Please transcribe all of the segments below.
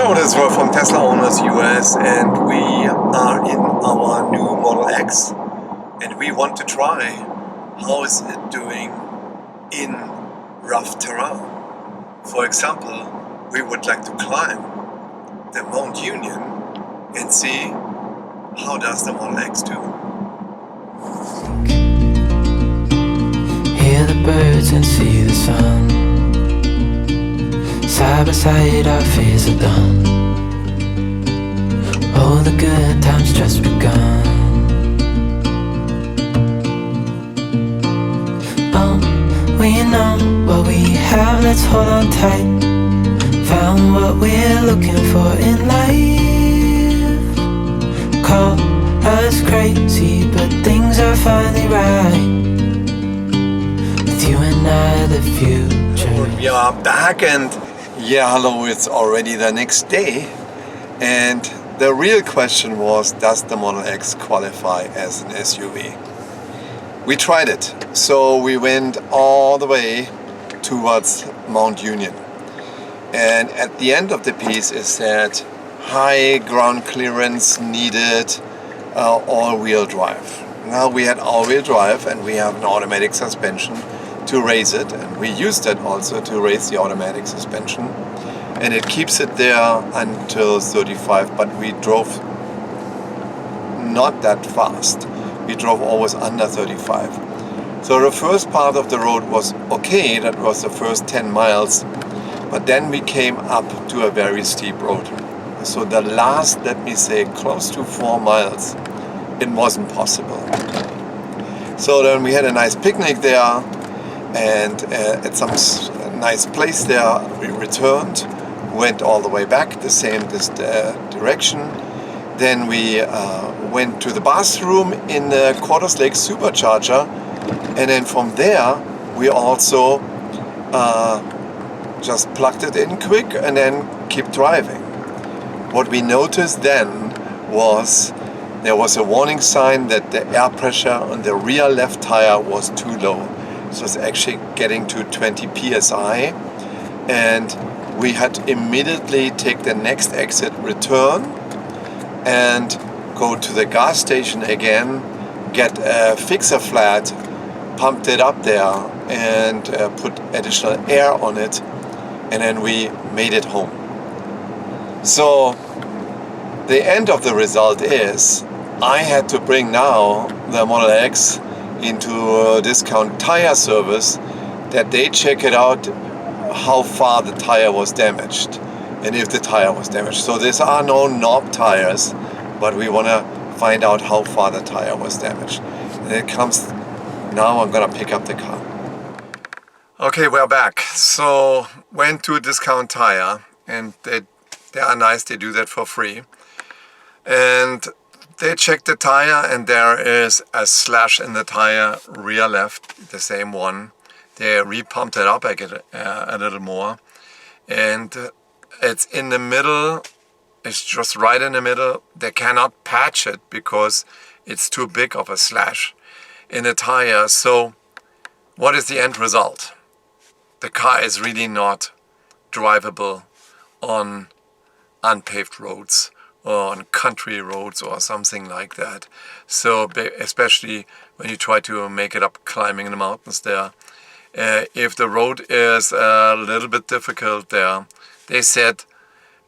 Hello, this is Rolf from Tesla Owners US, and we are in our new Model X, and we want to try how is it doing in rough terrain. For example, we would like to climb the Mount Union and see how does the Model X do. Hear the birds and see the sun. Side by side our fears are done. All the good times just begun. Oh, we know what we have, let's hold on tight. Found what we're looking for in life. Call us crazy, but things are finally right. With you and I, the future. We are back, and yeah, hello, it's already the next day, and the real question was, does the Model X qualify as an SUV? We tried it, so we went all the way towards Mount Union, and at the end of the piece it said high ground clearance needed, all-wheel drive. Now we had all-wheel drive and we have an automatic suspension to raise it, and we used it also to raise the automatic suspension, and it keeps it there until 35, but we drove not that fast. We drove always under 35. So the first part of the road was okay, that was the first 10 miles, but then we came up to a very steep road. So the last, let me say, close to 4 miles, it wasn't possible. So then we had a nice picnic there, and at some nice place there we returned, went all the way back the same direction. Then we went to the bathroom in the Quarters Lake Supercharger, and then from there we also just plugged it in quick and then keep driving. What we noticed then was there was a warning sign that the air pressure on the rear left tire was too low. So it's actually getting to 20 psi, and we had to immediately take the next exit, return, and go to the gas station again, get a fixer flat, pumped it up there, and put additional air on it, and then we made it home. So the end of the result is I had to bring now the Model X into a discount tire service, that they check it out how far the tire was damaged and if the tire was damaged. So these are no knob tires, but we want to find out how far the tire was damaged. And it comes now. I'm gonna pick up the car. Okay, we're back. So went to a discount tire, and they are nice, they do that for free, and they checked the tire, and there is a slash in the tire, rear left, the same one. They repumped it up a little more, and it's in the middle, it's just right in the middle. They cannot patch it because it's too big of a slash in the tire. So what is the end result? The car is really not drivable on unpaved roads or on country roads or something like that. So especially when you try to make it up climbing in the mountains there. If the road is a little bit difficult there, they said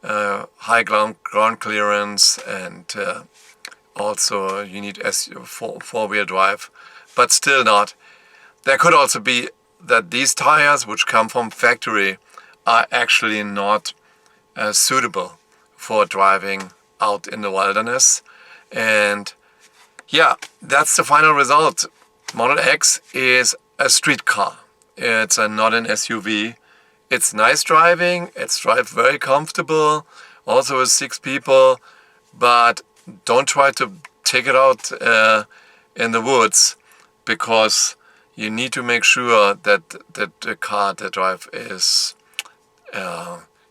high ground clearance, and also you need four-wheel drive, but still not. There could also be that these tires, which come from factory, are actually not suitable for driving out in the wilderness. And yeah, that's the final result. Model X is a street car. It's not an SUV. It's nice driving, it's very comfortable, also with 6 people, but don't try to take it out in the woods, because you need to make sure that the car, the drive is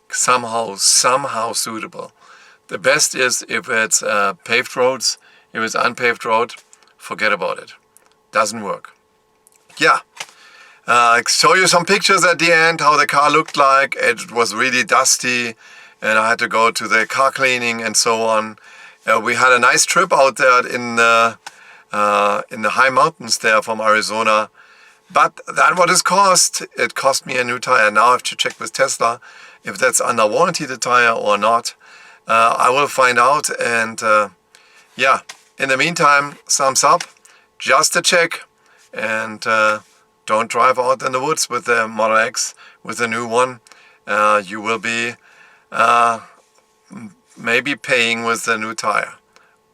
somehow suitable. The best is if it's paved roads. If it's unpaved road, forget about it. Doesn't work. Yeah. Show you some pictures at the end, how the car looked like. It was really dusty. and I had to go to the car cleaning and so on. We had a nice trip out there in the high mountains there from Arizona. But that what it cost. It cost me a new tire. Now I have to check with Tesla if that's under warranty, the tire, or not. I will find out. And yeah, in the meantime, thumbs up, just a check. And don't drive out in the woods with the Model X, with the new one. You will be maybe paying with the new tire.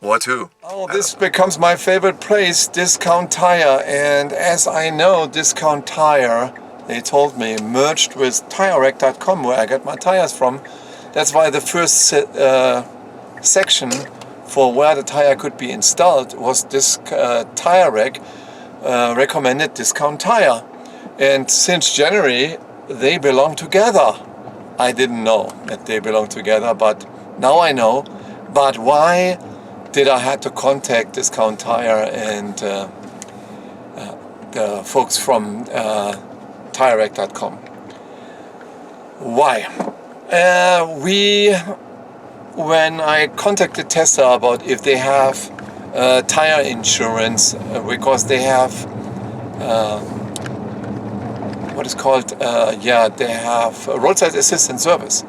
Or two. Oh, this becomes my favorite place, Discount Tire. And as I know, Discount Tire, they told me, merged with TireRack.com, where I get my tires from. That's why the first section for where the tire could be installed was this TireRack recommended Discount Tire. And since January, they belong together. I didn't know that they belong together, but now I know. But why did I have to contact Discount Tire and the folks from TireRack.com? Why? When I contacted Tesla about if they have tire insurance, because they have what is called, they have roadside assistance service.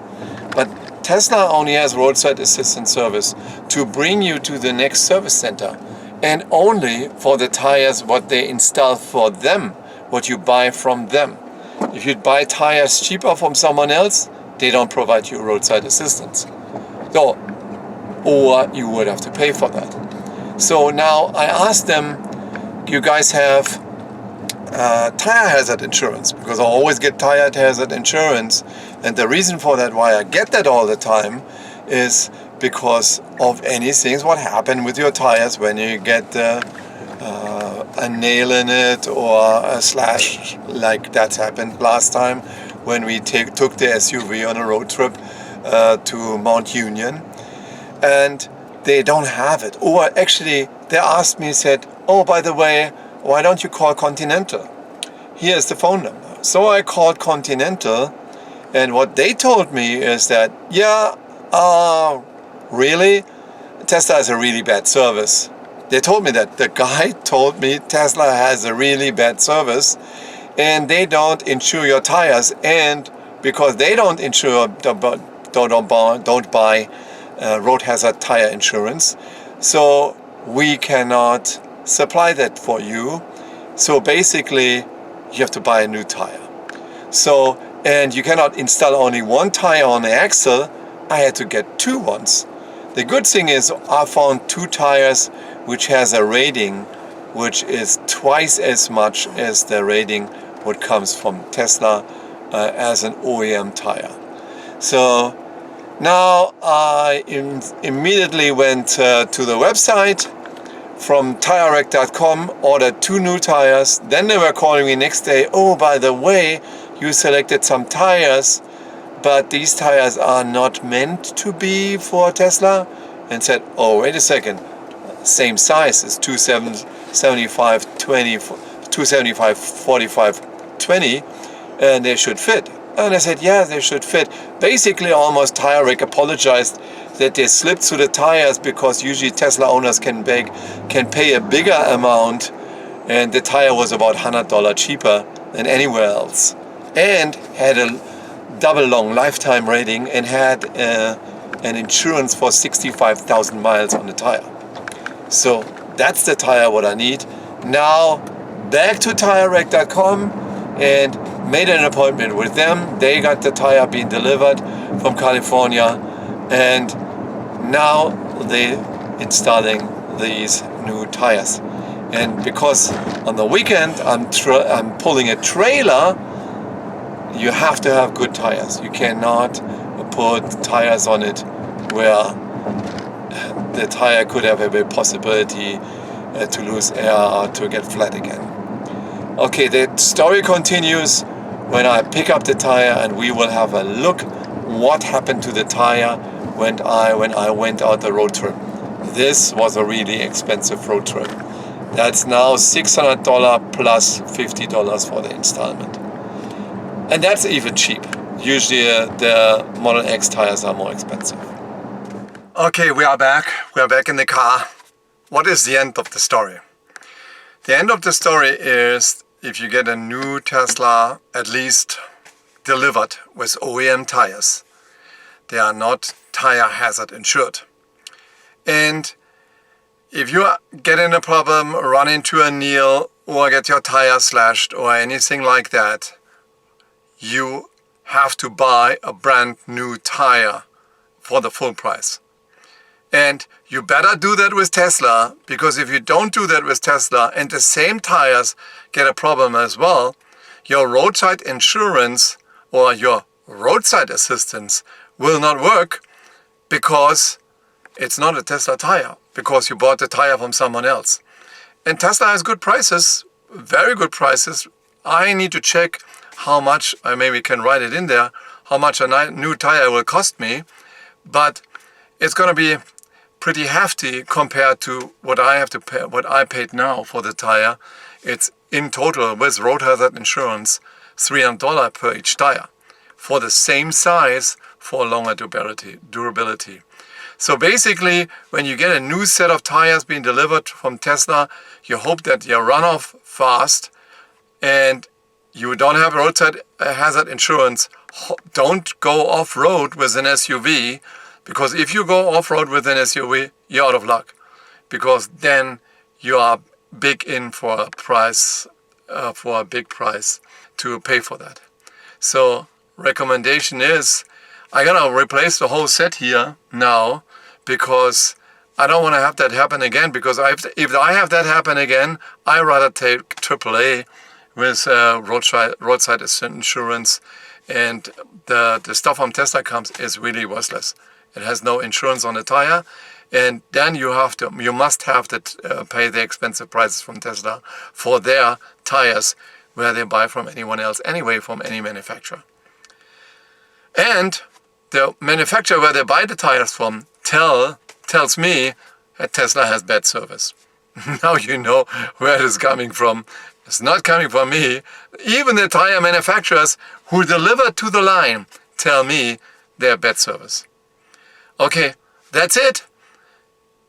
But Tesla only has roadside assistance service to bring you to the next service center, and only for the tires what they install for them, what you buy from them. If you buy tires cheaper from someone else, they don't provide you roadside assistance. So, or you would have to pay for that. So now I asked them, do you guys have tire hazard insurance? Because I always get tire hazard insurance, and the reason for that, why I get that all the time, is because of anything what happened with your tires when you get a nail in it or a slash, like that happened last time when we took the SUV on a road trip to Mount Union, and they don't have it. Or actually, they asked me, said, oh, by the way, why don't you call Continental? Here's the phone number. So I called Continental, and what they told me is that, really? Tesla has a really bad service. They told me that. The guy told me Tesla has a really bad service, and they don't insure your tires, and because they don't insure, don't buy road hazard tire insurance, so we cannot supply that for you. So basically, you have to buy a new tire. So, and you cannot install only one tire on the axle. I had to get two ones. The good thing is I found two tires which has a rating which is twice as much as the rating what comes from Tesla as an OEM tire. So now I immediately went to the website from TireRack.com, ordered two new tires. Then they were calling me next day, oh, by the way, you selected some tires, but these tires are not meant to be for Tesla. And said, oh, wait a second, same size, it's 275 20, 275 45 20, and they should fit. And I said, yeah, they should fit. Basically, almost TireRack apologized that they slipped through the tires because usually Tesla owners can pay a bigger amount, and the tire was about $100 cheaper than anywhere else, and had a double long lifetime rating, and had an insurance for 65,000 miles on the tire. So that's the tire what I need. Now back to TireRack.com and made an appointment with them. They got the tire being delivered from California, and now they're installing these new tires. And because on the weekend I'm pulling a trailer, you have to have good tires. You cannot put tires on it where the tire could have a possibility to lose air or to get flat again. Okay, the story continues when I pick up the tire, and we will have a look what happened to the tire when I went out the road trip. This was a really expensive road trip. That's now $600 plus $50 for the installment. And that's even cheap. usually the Model X tires are more expensive. Okay, we are back. We are back in the car. What is the end of the story? The end of the story is if you get a new Tesla, at least delivered with OEM tires, they are not tire hazard insured. And if you get in a problem, run into a nail, or get your tire slashed or anything like that, you have to buy a brand new tire for the full price. And you better do that with Tesla, because if you don't do that with Tesla and the same tires get a problem as well, your roadside insurance or your roadside assistance will not work, because it's not a Tesla tire, because you bought the tire from someone else. And Tesla has good prices, very good prices. I need to check how much, I maybe can write it in there, how much a new tire will cost me, but it's going to be pretty hefty compared to what I have to pay, what I paid now for the tire. It's in total with road hazard insurance $300 per each tire for the same size for longer durability. So basically, when you get a new set of tires being delivered from Tesla, you hope that you run off fast and you don't have roadside hazard insurance. Don't go off-road with an SUV, because if you go off-road with an SUV, you're out of luck, because then you are big in for a price, for a big price to pay for that. So recommendation is, I'm gonna replace the whole set here now, because I don't want to have that happen again. Because if I have that happen again, I rather take AAA with roadside insurance, and the stuff from Tesla comes is really worthless. It has no insurance on the tire, and then you must have to pay the expensive prices from Tesla for their tires, where they buy from anyone else anyway, from any manufacturer. And the manufacturer where they buy the tires from tells me that Tesla has bad service. Now you know where it is coming from. It's not coming from me. Even the tire manufacturers who deliver to the line tell me they have bad service. Okay, that's it.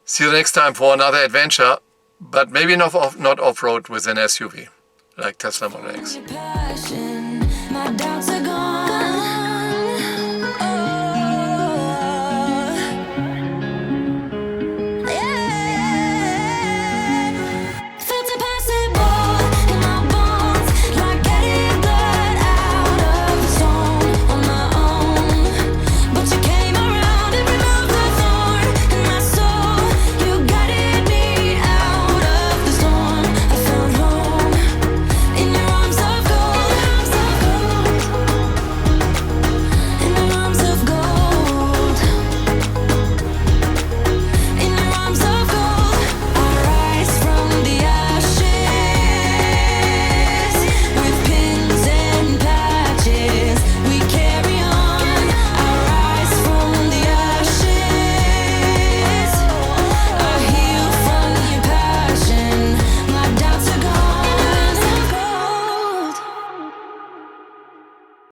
See you next time for another adventure, but maybe not off-road with an SUV like Tesla Model X.